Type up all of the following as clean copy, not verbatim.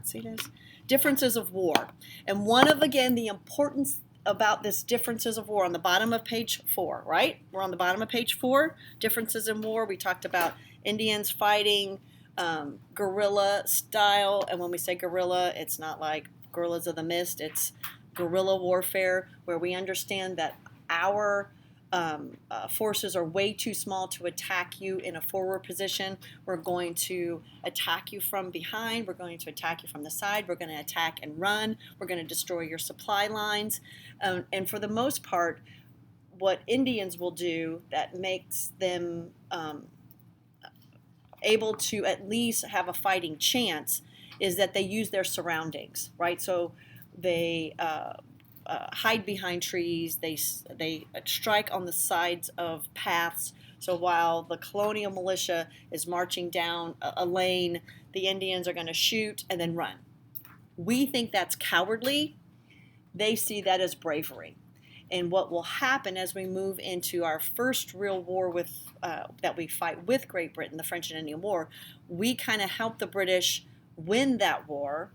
See this? Differences of war. And one of, again, the importance about this differences of war on the bottom of page 4, right? We're on the bottom of page 4, differences in war. We talked about Indians fighting guerrilla style. And when we say guerrilla, it's not like Guerrillas of the Mist. It's guerrilla warfare, where we understand that our forces are way too small to attack you in a forward position. We're going to attack you from behind. We're going to attack you from the side. We're going to attack and run. We're going to destroy your supply lines. And for the most part, what Indians will do that makes them able to at least have a fighting chance is that they use their surroundings, right? So they hide behind trees. They strike on the sides of paths. So while the colonial militia is marching down a lane, the Indians are going to shoot and then run. We think that's cowardly. They see that as bravery. And what will happen as we move into our first real war with that we fight with Great Britain, the French and Indian War, we kind of help the British win that war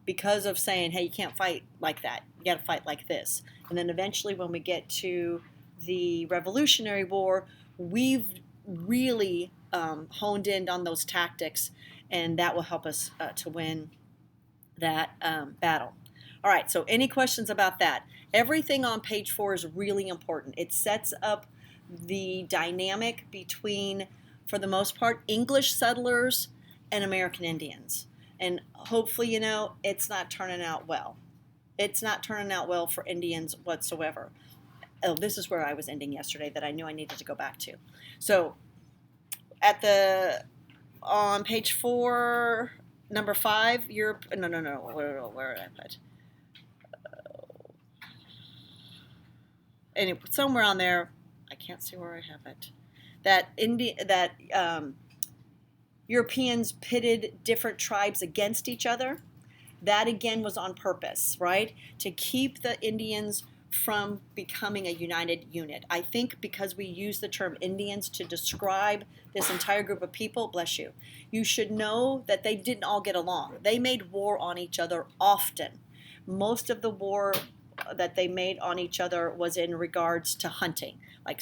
because of saying, hey, you can't fight like that. You got to fight like this. And then eventually when we get to the Revolutionary War, we've really honed in on those tactics, and that will help us to win that battle. All right, so any questions about that? Everything on page 4 is really important. It sets up the dynamic between, for the most part, English settlers and American Indians. And hopefully, you know, it's not turning out well. It's not turning out well for Indians whatsoever. Oh, this is where I was ending yesterday that I knew I needed to go back to. So on page 4, number 5, where did I put? Anyway, somewhere on there, I can't see where I have it. That Europeans pitted different tribes against each other. That again was on purpose, right? To keep the Indians from becoming a united unit. I think because we use the term Indians to describe this entire group of people, bless you, you should know that they didn't all get along. They made war on each other often. Most of the war that they made on each other was in regards to hunting, like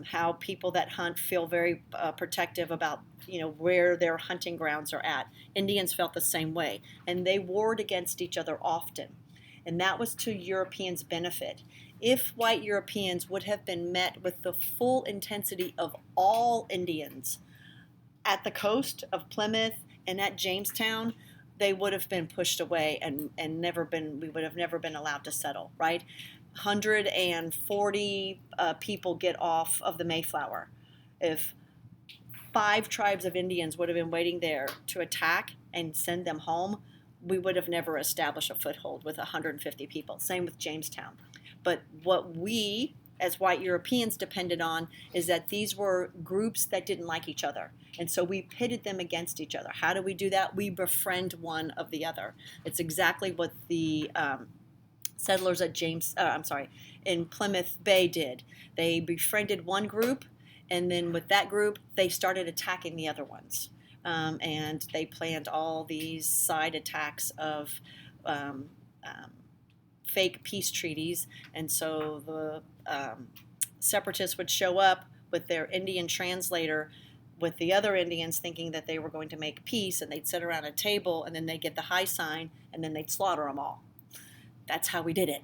how people that hunt feel very protective about, you know, where their hunting grounds are at. Indians felt the same way, and they warred against each other often, and that was to Europeans' benefit. If white Europeans would have been met with the full intensity of all Indians at the coast of Plymouth and at Jamestown, they would have been pushed away and we would have never been allowed to settle, right? 140 people get off of the Mayflower. If 5 tribes of Indians would have been waiting there to attack and send them home, we would have never established a foothold with 150 people. Same with Jamestown. But what we, as white Europeans, depended on is that these were groups that didn't like each other. And so we pitted them against each other. How do we do that? We befriend one of the other. It's exactly what the settlers at in Plymouth Bay did. They befriended one group, and then with that group, they started attacking the other ones. And they planned all these side attacks of fake peace treaties. And so the separatists would show up with their Indian translator with the other Indians thinking that they were going to make peace, and they'd sit around a table, and then they'd get the high sign, and then they'd slaughter them all. That's how we did it,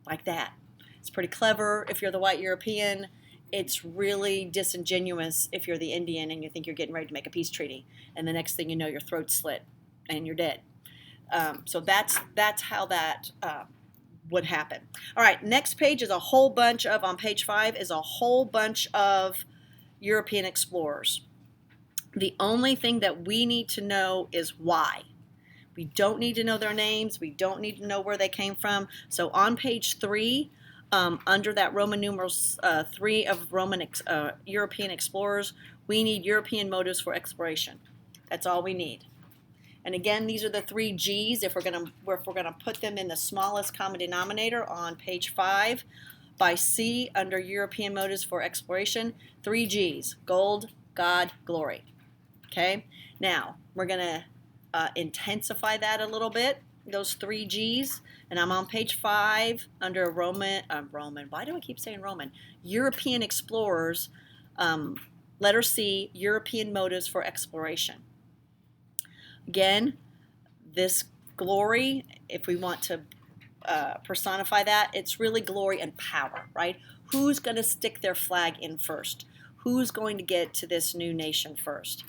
like that. It's pretty clever if you're the white European. It's really disingenuous if you're the Indian and you think you're getting ready to make a peace treaty, and the next thing you know, your throat's slit and you're dead. So that's how that would happen. All right, next page is a whole bunch of, on page 5, is a whole bunch of European explorers. The only thing that we need to know is why. We don't need to know their names. We don't need to know where they came from. So on page 3, under that Roman numerals 3 of European explorers, we need European motives for exploration. That's all we need. And again, these are the 3 G's. If we're gonna put them in the smallest common denominator on page 5, by C under European motives for exploration, 3 G's: gold, God, glory. Okay. Now we're gonna intensify that a little bit, those 3 Gs. And I'm on page 5 under Roman, why do I keep saying Roman? European explorers, letter C, European motives for exploration. Again, this glory, if we want to personify that, it's really glory and power, right? Who's going to stick their flag in first? Who's going to get to this new nation first?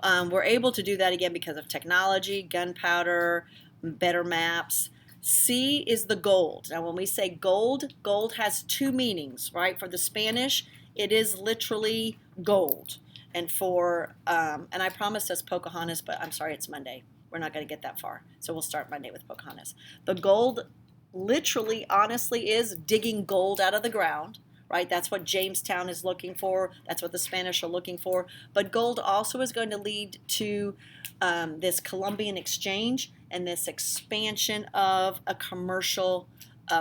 We're able to do that again because of technology, gunpowder, better maps. C is the gold. Now, when we say gold, gold has 2 meanings, right? For the Spanish, it is literally gold. And for, and I promised us Pocahontas, but I'm sorry, it's Monday. We're not going to get that far. So we'll start Monday with Pocahontas. The gold literally, honestly, is digging gold out of the ground, right? That's what Jamestown is looking for. That's what the Spanish are looking for. But gold also is going to lead to this Columbian exchange and this expansion of a commercial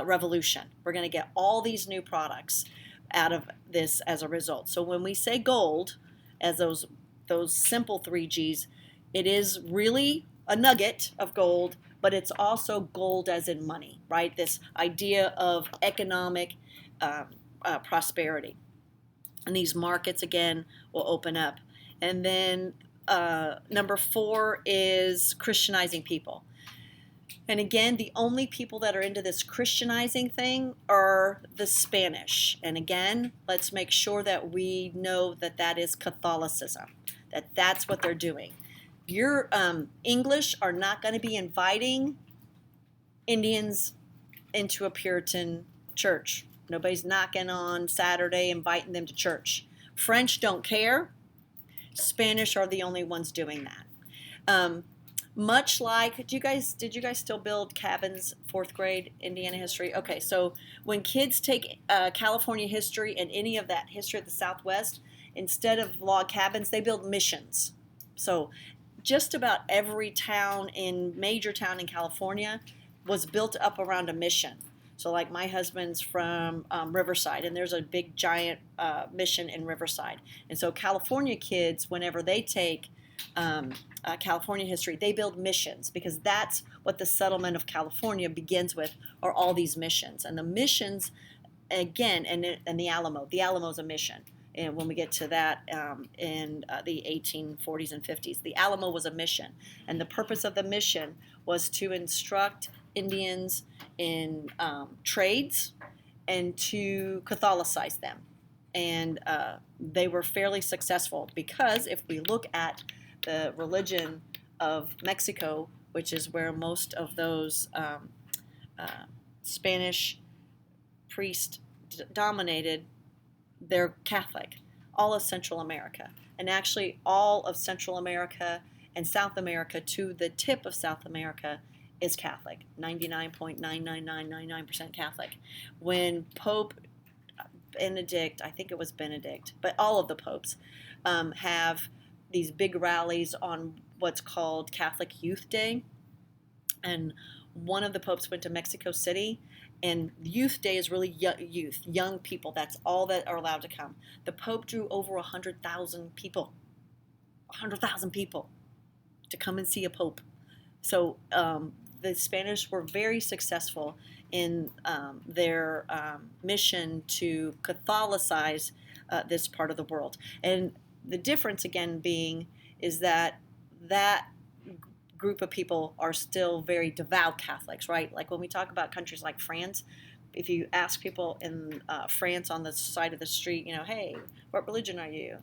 revolution. We're going to get all these new products out of this as a result. So when we say gold, as those simple 3 Gs, it is really a nugget of gold, but it's also gold as in money, right? This idea of economic prosperity. And these markets, again, will open up. And then number 4 is Christianizing people. And again, the only people that are into this Christianizing thing are the Spanish. And again, let's make sure that we know that that is Catholicism, that that's what they're doing. Your English are not going to be inviting Indians into a Puritan church. Nobody's knocking on Saturday inviting them to church. French don't care. Spanish are the only ones doing that. Much like, did you guys still build cabins, 4th grade Indiana history? Okay, so when kids take California history and any of that history of the Southwest, instead of log cabins, they build missions. So just about every major town in California was built up around a mission. So like my husband's from Riverside, and there's a big giant mission in Riverside. And so California kids, whenever they take California history, they build missions, because that's what the settlement of California begins with, are all these missions. And the missions, again, and the Alamo. The Alamo is a mission. And when we get to that in the 1840s and 50s, the Alamo was a mission. And the purpose of the mission was to instruct Indians in trades and to Catholicize them. And they were fairly successful, because if we look at the religion of Mexico, which is where most of those Spanish priests dominated, they're Catholic, all of Central America. And actually all of Central America and South America to the tip of South America is Catholic, 99.99999% Catholic. When Pope Benedict, I think it was Benedict, but all of the popes have these big rallies on what's called Catholic Youth Day. And one of the popes went to Mexico City, and Youth Day is really youth, young people. That's all that are allowed to come. The Pope drew over 100,000 people, 100,000 people to come and see a Pope. So the Spanish were very successful in their mission to Catholicize this part of the world. And the difference, again, being is that group of people are still very devout Catholics, right? Like when we talk about countries like France, if you ask people in France on the side of the street, hey, what religion are you?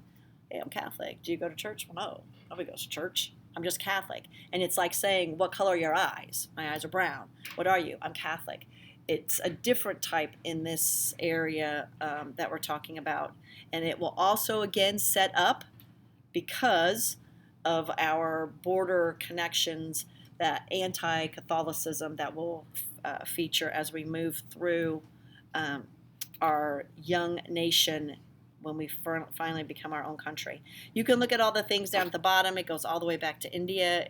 Hey, I'm Catholic. Do you go to church? Well, no, nobody goes to church. I'm just Catholic. And it's like saying, what color are your eyes? My eyes are brown. What are you? I'm Catholic. It's a different type in this area that we're talking about. And it will also, again, set up, because of our border connections, that anti-Catholicism that will feature as we move through our young nation when we finally become our own country. You can look at all the things down at the bottom. It goes all the way back to India.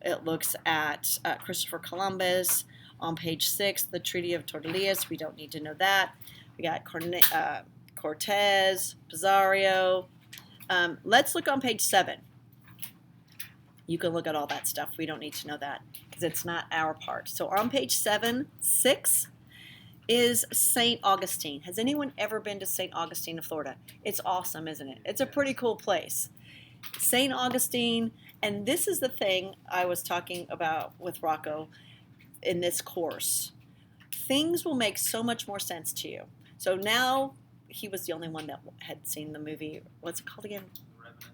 It looks at Christopher Columbus. On page 6, the Treaty of Tordesillas. We don't need to know that. We got Cortez, Pizarro. Let's look on page 7. You can look at all that stuff. We don't need to know that because it's not our part. So on page 7, 6 is St. Augustine. Has anyone ever been to St. Augustine of Florida? It's awesome, isn't it? It's a pretty cool place. St. Augustine, and this is the thing I was talking about with Rocco in this course. Things will make so much more sense to you. So now he was the only one that had seen the movie. What's it called again?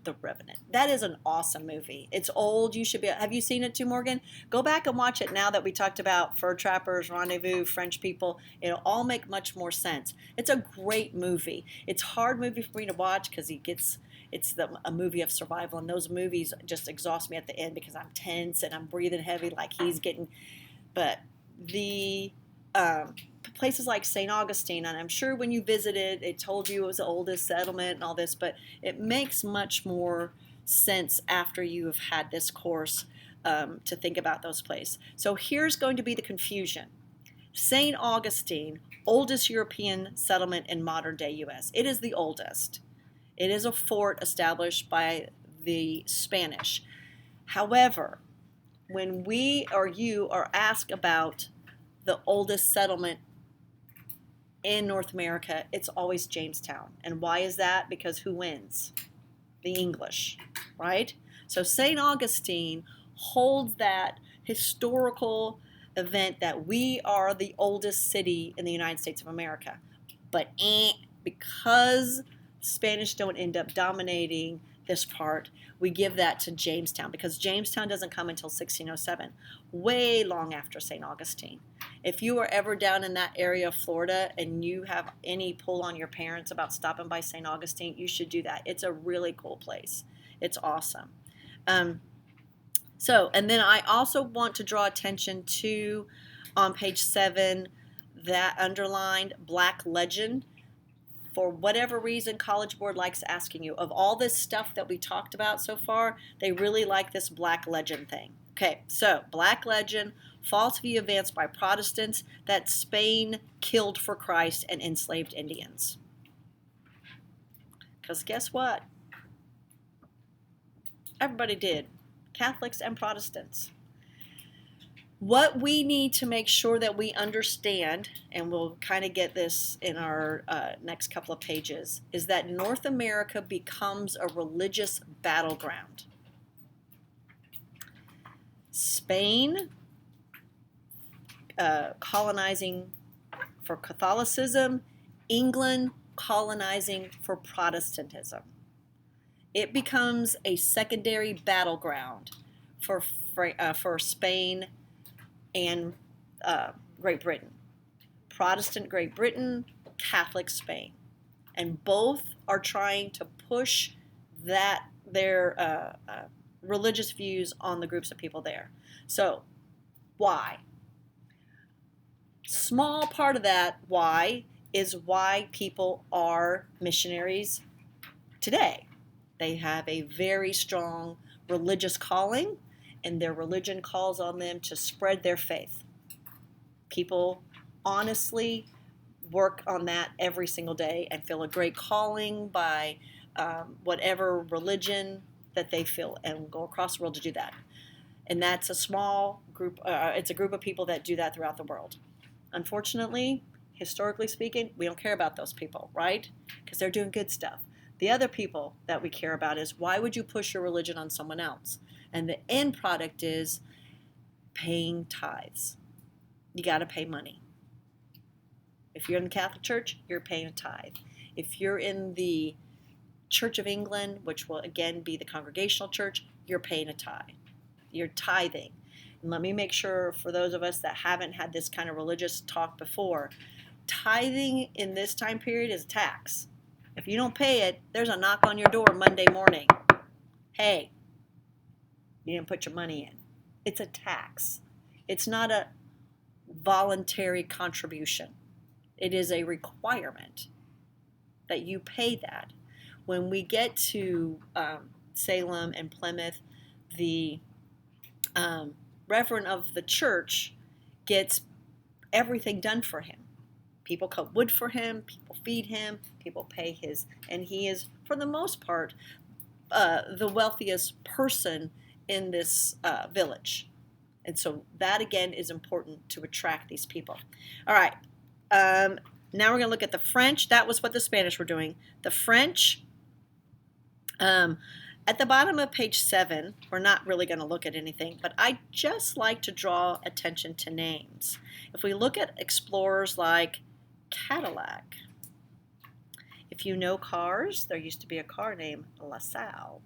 The Revenant. That is an awesome movie. It's old. You should be. Have you seen it too, Morgan? Go back and watch it now that we talked about fur trappers, rendezvous, French people. It'll all make much more sense. It's a great movie. It's a hard movie for me to watch because it's a movie of survival, and those movies just exhaust me at the end because I'm tense and I'm breathing heavy like he's getting. But the places like St. Augustine, and I'm sure when you visited, it told you it was the oldest settlement and all this, but it makes much more sense after you have had this course to think about those places. So here's going to be the confusion. St. Augustine, oldest European settlement in modern day U.S. It is the oldest. It is a fort established by the Spanish. However, when we or you are asked about the oldest settlement in North America, it's always Jamestown. And why is that? Because who wins? The English, right? So St. Augustine holds that historical event that we are the oldest city in the United States of America. But because Spanish don't end up dominating this part, we give that to Jamestown because Jamestown doesn't come until 1607, way long after St. Augustine. If you are ever down in that area of Florida and you have any pull on your parents about stopping by St. Augustine, you should do that. It's a really cool place. It's awesome. And then I also want to draw attention to, on page 7, that underlined black legend. For whatever reason, College Board likes asking you, of all this stuff that we talked about so far, they really like this black legend thing. Okay, so black legend, false view advanced by Protestants that Spain killed for Christ and enslaved Indians. Because guess what? Everybody did, Catholics and Protestants. What we need to make sure that we understand, and we'll kind of get this in our next couple of pages, is that North America becomes a religious battleground. Spain colonizing for Catholicism, England colonizing for Protestantism. It becomes a secondary battleground for Spain and Great Britain. Protestant Great Britain, Catholic Spain. And both are trying to push their religious views on the groups of people there. So, why? Small part of that why is why people are missionaries today. They have a very strong religious calling, and their religion calls on them to spread their faith. People honestly work on that every single day and feel a great calling by whatever religion that they feel, and go across the world to do that. And that's a small group, it's a group of people that do that throughout the world. Unfortunately, historically speaking, we don't care about those people, right? Because they're doing good stuff. The other people that we care about is, why would you push your religion on someone else? And the end product is paying tithes. You got to pay money. If you're in the Catholic Church, you're paying a tithe. If you're in the Church of England, which will again be the Congregational Church, you're paying a tithe. You're tithing. And let me make sure, for those of us that haven't had this kind of religious talk before, tithing in this time period is a tax. If you don't pay it, there's a knock on your door Monday morning. Hey, you didn't put your money in. It's a tax. It's not a voluntary contribution. It is a requirement that you pay that. When we get to Salem and Plymouth, the reverend of the church gets everything done for him. People cut wood for him, people feed him, people pay his, and he is, for the most part, the wealthiest person in this village. And so that, again, is important to attract these people. All right. Now we're going to look at the French. That was what the Spanish were doing. The French, at the bottom of page 7, we're not really going to look at anything, but I just like to draw attention to names. If we look at explorers like Cadillac, if you know cars, there used to be a car named LaSalle.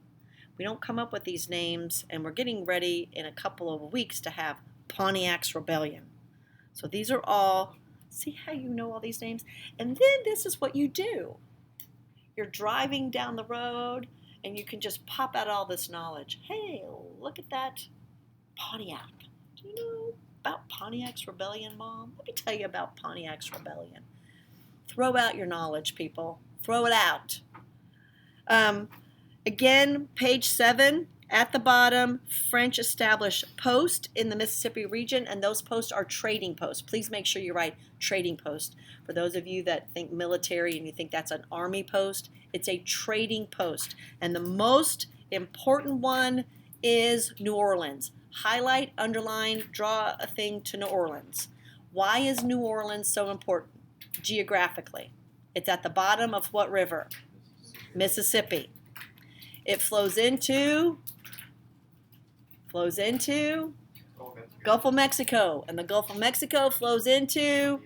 We don't come up with these names, and we're getting ready in a couple of weeks to have Pontiac's Rebellion. So these are all, see how you know all these names? And then this is what you do. You're driving down the road, and you can just pop out all this knowledge. Hey, look at that Pontiac. Do you know about Pontiac's Rebellion, Mom? Let me tell you about Pontiac's Rebellion. Throw out your knowledge, people. Throw it out. Again, page 7, at the bottom, French established posts in the Mississippi region, and those posts are trading posts. Please make sure you write trading post. For those of you that think military and you think that's an army post, it's a trading post. And the most important one is New Orleans. Highlight, underline, draw a thing to New Orleans. Why is New Orleans so important geographically? It's at the bottom of what river? Mississippi. It flows into Gulf of Mexico, and the Gulf of Mexico flows into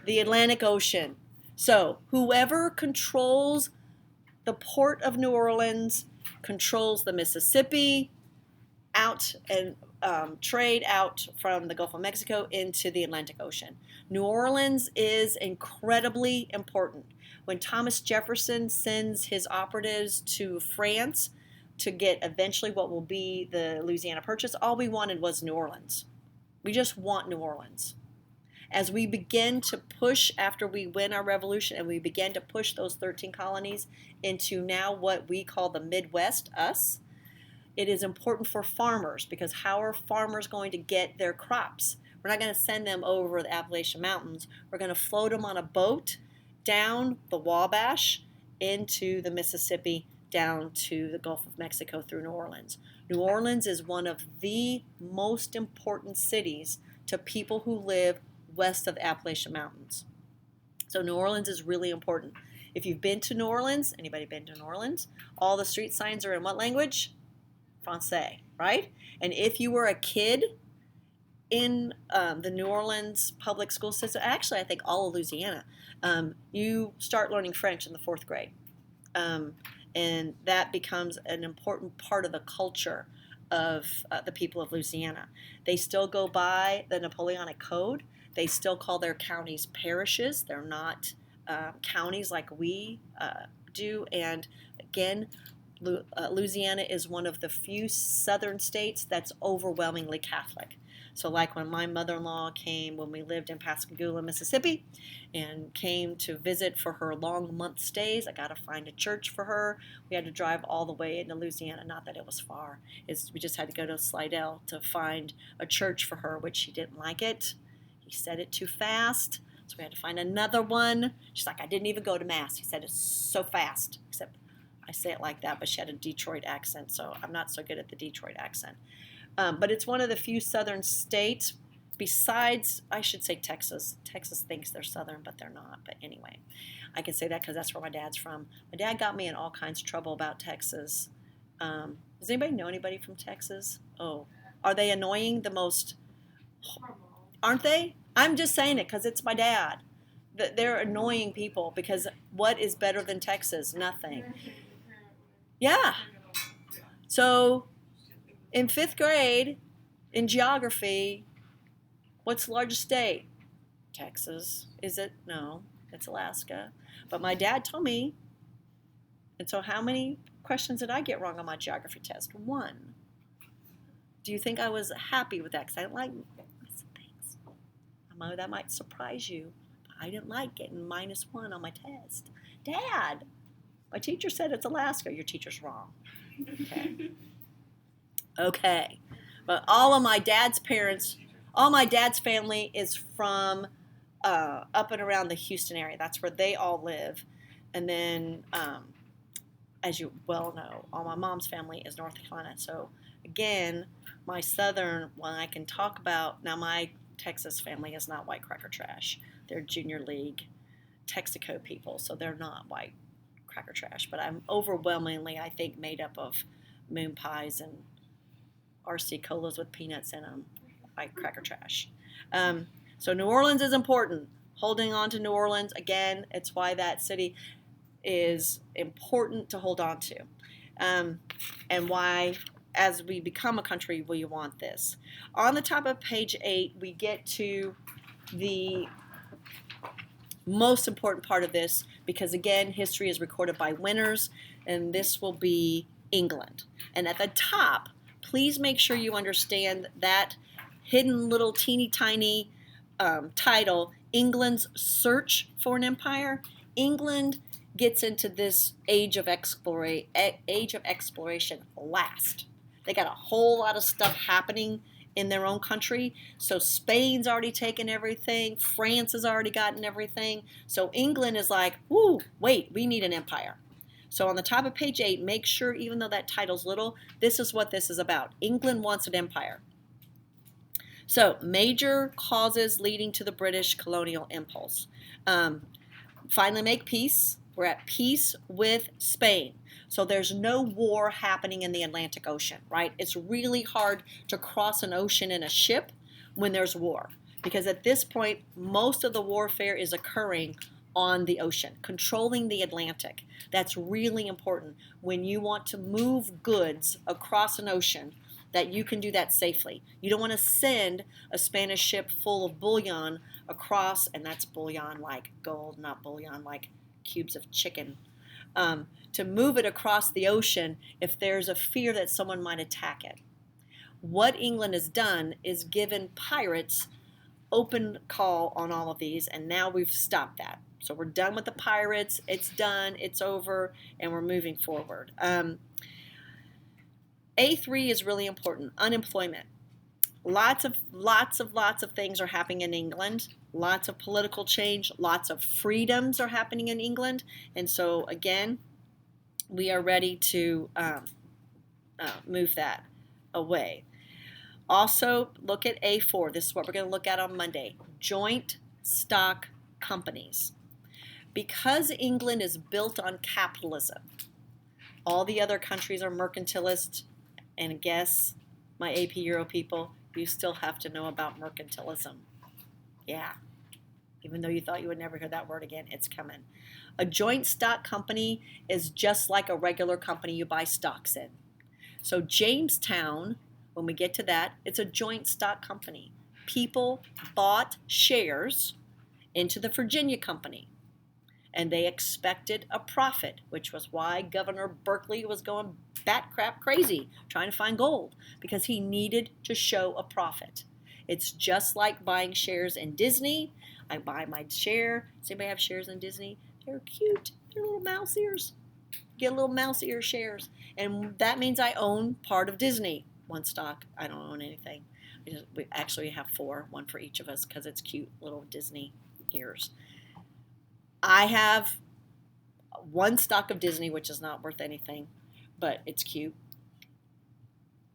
the Atlantic Ocean. So whoever controls the port of New Orleans controls the Mississippi out and trade out from the Gulf of Mexico into the Atlantic Ocean. New Orleans is incredibly important. When Thomas Jefferson sends his operatives to France to get eventually what will be the Louisiana Purchase, all we wanted was New Orleans. We just want New Orleans. As we begin to push after we win our revolution and we begin to push those 13 colonies into now what we call the Midwest, us, it is important for farmers, because how are farmers going to get their crops? We're not going to send them over the Appalachian Mountains. We're going to float them on a boat down the Wabash into the Mississippi, down to the Gulf of Mexico through New Orleans. New Orleans is one of the most important cities to people who live west of the Appalachian Mountains. So New Orleans is really important. If you've been to New Orleans, anybody been to New Orleans? All the street signs are in what language? Francais, right? And if you were a kid in the New Orleans public school system, actually I think all of Louisiana, you start learning French in the 4th grade. And that becomes an important part of the culture of the people of Louisiana. They still go by the Napoleonic Code. They still call their counties parishes. They're not counties like we do. And again, Louisiana is one of the few southern states that's overwhelmingly Catholic. So like when my mother-in-law came, when we lived in Pascagoula, Mississippi, and came to visit for her long month stays, I got to find a church for her. We had to drive all the way into Louisiana, not that it was far. We just had to go to Slidell to find a church for her, which she didn't like it. He said it too fast, so we had to find another one. She's like, I didn't even go to Mass. He said it's so fast, except I say it like that, but she had a Detroit accent, so I'm not so good at the Detroit accent. But it's one of the few southern states, besides, I should say Texas. Texas thinks they're southern, but they're not. But anyway, I can say that because that's where my dad's from. My dad got me in all kinds of trouble about Texas. Does anybody know anybody from Texas? Oh, are they annoying the most? Aren't they? I'm just saying it because it's my dad. They're annoying people, because what is better than Texas? Nothing. Yeah. So in 5th grade, in geography, what's the largest state? Texas. Is it? No, it's Alaska. But my dad told me. And so how many questions did I get wrong on my geography test? 1. Do you think I was happy with that? Because I didn't like things. I know that might surprise you. I didn't like getting -1 on my test. Dad, my teacher said it's Alaska. Your teacher's wrong. Okay. Okay. But all my dad's family is from up and around the Houston area. That's where they all live. And then, as you well know, all my mom's family is North Carolina. So again, my southern one I can talk about. Now, my Texas family is not white cracker trash. They're junior league Texaco people, so they're not white cracker trash. But I'm overwhelmingly, I think, made up of moon pies and RC colas with peanuts in them, white cracker trash. So New Orleans is important. Holding on to New Orleans, again, it's why that city is important to hold on to. And why, as we become a country, we want this. On the top of page 8, we get to the most important part of this, because again, history is recorded by winners, and this will be England. And at the top, please make sure you understand that hidden little teeny tiny title, England's Search for an Empire. England gets into this age of exploration last. They got a whole lot of stuff happening in their own country. So Spain's already taken everything. France has already gotten everything. So England is like, whoo, wait, we need an empire. So on the top of page 8, make sure, even though that title's little, this is what this is about. England wants an empire. So major causes leading to the British colonial impulse. Finally make peace. We're at peace with Spain. So there's no war happening in the Atlantic Ocean, right? It's really hard to cross an ocean in a ship when there's war, because at this point, most of the warfare is occurring on the ocean, controlling the Atlantic. That's really important when you want to move goods across an ocean, that you can do that safely. You don't want to send a Spanish ship full of bullion across, and that's bullion like gold, not bullion like cubes of chicken, to move it across the ocean if there's a fear that someone might attack it. What England has done is given pirates open call on all of these, and now we've stopped that. So we're done with the pirates. It's done. It's over, and we're moving forward. A3 is really important. Unemployment. Lots of things are happening in England. Lots of political change. Lots of freedoms are happening in England. And so, again, we are ready to move that away. Also, look at A4. This is what we're going to look at on Monday. Joint stock companies. Because England is built on capitalism, all the other countries are mercantilist, and guess, my AP Euro people, you still have to know about mercantilism. Yeah. Even though you thought you would never hear that word again, it's coming. A joint stock company is just like a regular company you buy stocks in. So Jamestown, when we get to that, it's a joint stock company. People bought shares into the Virginia company, and they expected a profit, which was why Governor Berkeley was going bat crap crazy trying to find gold, because he needed to show a profit. It's just like buying shares in Disney. I buy my share. Does anybody have shares in Disney? They're cute. They're little mouse ears. Get little mouse ear shares. And that means I own part of Disney. One stock. I don't own anything. We actually have 4, one for each of us, because it's cute little Disney ears. I have 1 stock of Disney, which is not worth anything, but it's cute.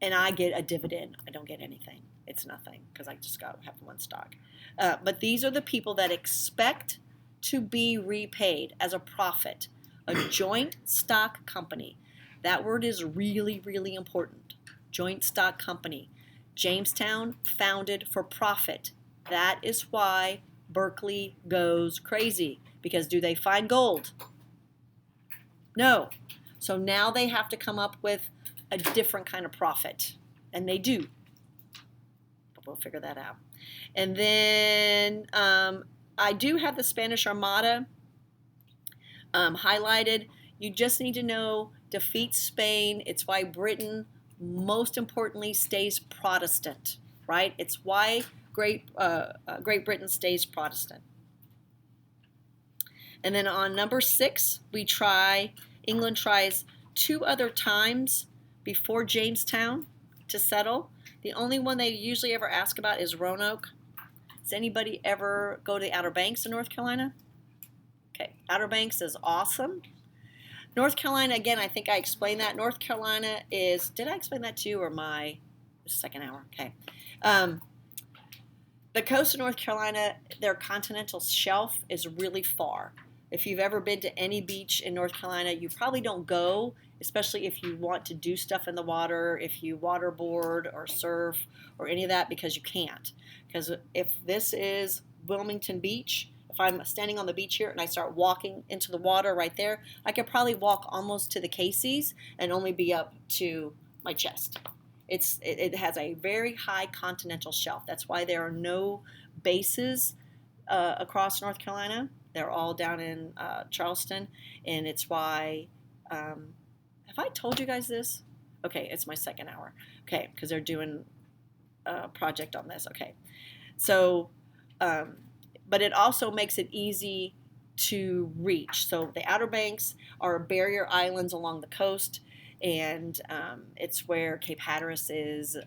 And I get a dividend. I don't get anything. It's nothing, because I just got to have 1 stock. But these are the people that expect to be repaid as a profit. A joint stock company. That word is really, really important. Joint stock company. Jamestown, founded for profit. That is why Berkeley goes crazy. Because do they find gold? No. So now they have to come up with a different kind of profit. And they do. But we'll figure that out. And then I do have the Spanish Armada highlighted. You just need to know defeat Spain. It's why Britain, most importantly, stays Protestant, right? It's why Great Britain stays Protestant. And then on number 6, England tries 2 other times before Jamestown to settle. The only one they usually ever ask about is Roanoke. Does anybody ever go to the Outer Banks in North Carolina? Okay, Outer Banks is awesome. North Carolina, again, I think I explained that. North Carolina is, did I explain that to you or my second hour? Okay. The coast of North Carolina, their continental shelf is really far. If you've ever been to any beach in North Carolina, you probably don't go, especially if you want to do stuff in the water, if you waterboard or surf or any of that, because you can't. Because if this is Wilmington Beach, if I'm standing on the beach here and I start walking into the water right there, I could probably walk almost to the Casey's and only be up to my chest. It has a very high continental shelf. That's why there are no bases across North Carolina. They're all down in Charleston, and it's why. Have I told you guys this? Okay, it's my second hour. Okay, because they're doing a project on this. Okay, so, but it also makes it easy to reach. So the Outer Banks are barrier islands along the coast, and it's where Cape Hatteras is.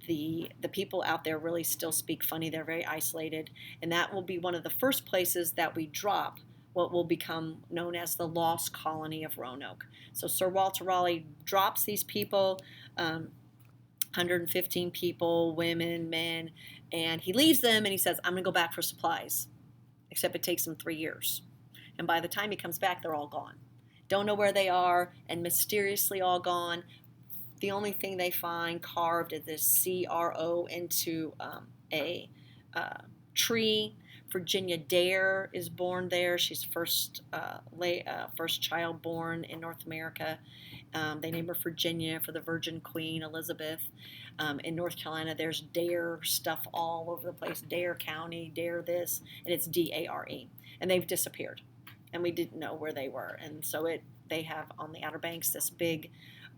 The people out there really still speak funny. They're very isolated, and that will be one of the first places that we drop what will become known as the Lost Colony of Roanoke. So Sir Walter Raleigh drops these people, 115 people, women, men, and he leaves them and he says, I'm going to go back for supplies, except it takes him 3 years. And by the time he comes back, they're all gone. Don't know where they are, and mysteriously all gone. The only thing they find carved is this CRO into a tree. Virginia Dare is born there. She's first child born in North America. They name her Virginia for the Virgin Queen Elizabeth. In North Carolina, there's Dare stuff all over the place. Dare County, Dare this, and it's DARE. And they've disappeared, and we didn't know where they were. And so they have on the Outer Banks this big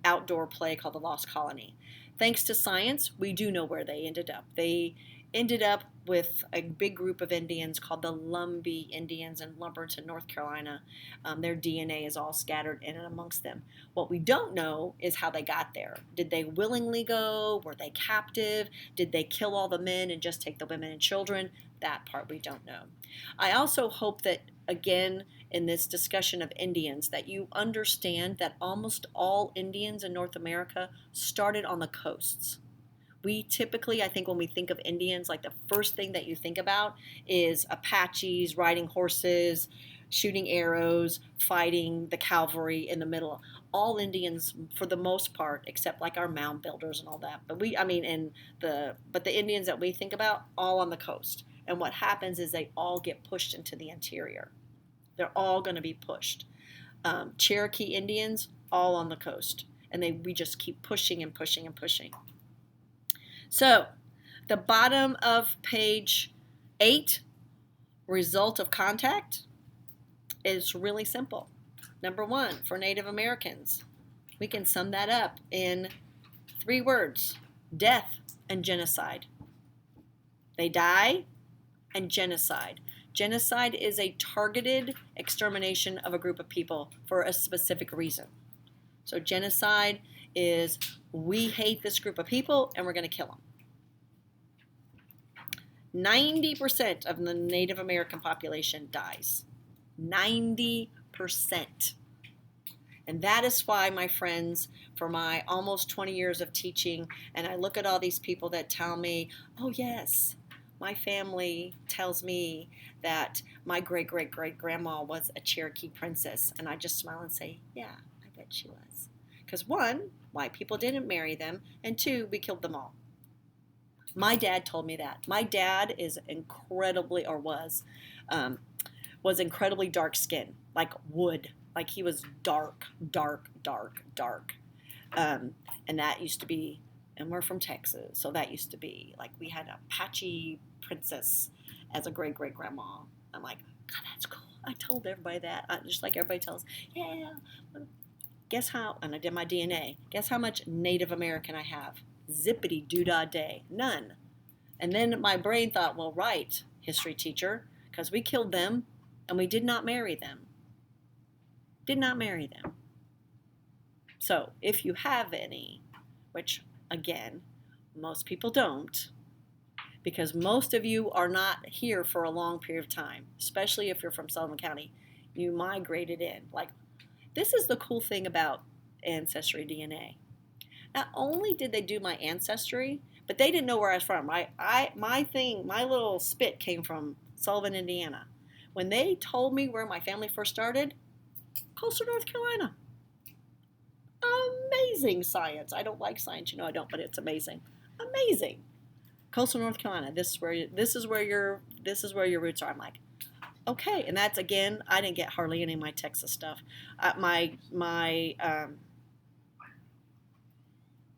outdoor play called the Lost Colony. Thanks to science, we do know where they ended up. They ended up with a big group of Indians called the Lumbee Indians in Lumberton, North Carolina. Their DNA is all scattered in and amongst them. What we don't know is how they got there. Did they willingly go? Were they captive? Did they kill all the men and just take the women and children? That part we don't know. I also hope that, again, in this discussion of Indians, that you understand that almost all Indians in North America started on the coasts. We typically, I think when we think of Indians, like the first thing that you think about is Apaches riding horses, shooting arrows, fighting the cavalry in the middle. All Indians, for the most part, except like our mound builders and all that. But the Indians that we think about, all on the coast. And what happens is they all get pushed into the interior. They're all going to be pushed. Cherokee Indians, all on the coast. And we just keep pushing and pushing and pushing. So, the bottom of page 8, result of contact, is really simple. Number 1, for Native Americans, we can sum that up in 3 words: death and genocide. They die, and genocide. Genocide is a targeted extermination of a group of people for a specific reason. So genocide is, we hate this group of people and we're going to kill them. 90% of the Native American population dies. 90%. And that is why, my friends, for my almost 20 years of teaching, and I look at all these people that tell me, oh yes, my family tells me that my great-great-great-grandma was a Cherokee princess. And I just smile and say, yeah, I bet she was. Because 1, white people didn't marry them, and 2, we killed them all. My dad told me that. My dad is was incredibly dark skinned, like wood. Like he was dark. And that used to be, and we're from Texas, so that used to be, like we had a Apache princess as a great-great-grandma. I'm like, God, that's cool. I told everybody that. Just like everybody tells, yeah. Guess how, and I did my DNA, guess how much Native American I have? Zippity doo-dah day. None. And then my brain thought, well, right, history teacher, because we killed them and we did not marry them. Did not marry them. So if you have any, which again, most people don't, because most of you are not here for a long period of time, especially if you're from Sullivan County. You migrated in. Like, This is the cool thing about Ancestry DNA. Not only did they do my ancestry, but they didn't know where I was from. My little spit came from Sullivan, Indiana. When they told me where my family first started, coastal North Carolina. Amazing science. I don't like science, I don't, but it's amazing. Amazing. Coastal North Carolina. This is where your roots are. I'm like, okay, and that's again. I didn't get hardly any of my Texas stuff. My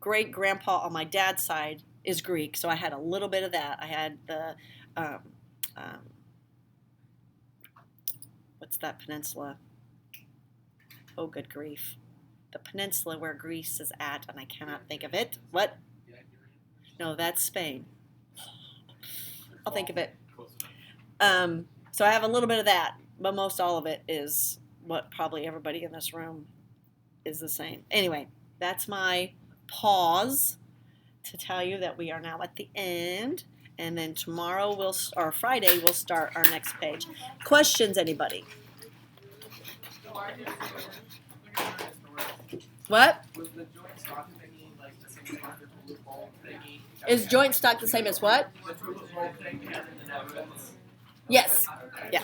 great grandpa on my dad's side is Greek, so I had a little bit of that. I had the um, um, what's that peninsula? Oh, good grief! The peninsula where Greece is at, and I cannot think of it. What? No, that's Spain. I'll think of it. So I have a little bit of that, but most all of it is what probably everybody in this room is the same. Anyway, that's my pause to tell you that we are now at the end, and then tomorrow or Friday we'll start our next page. Questions, anybody? What? Is joint stock the same as what? Yes. Yeah.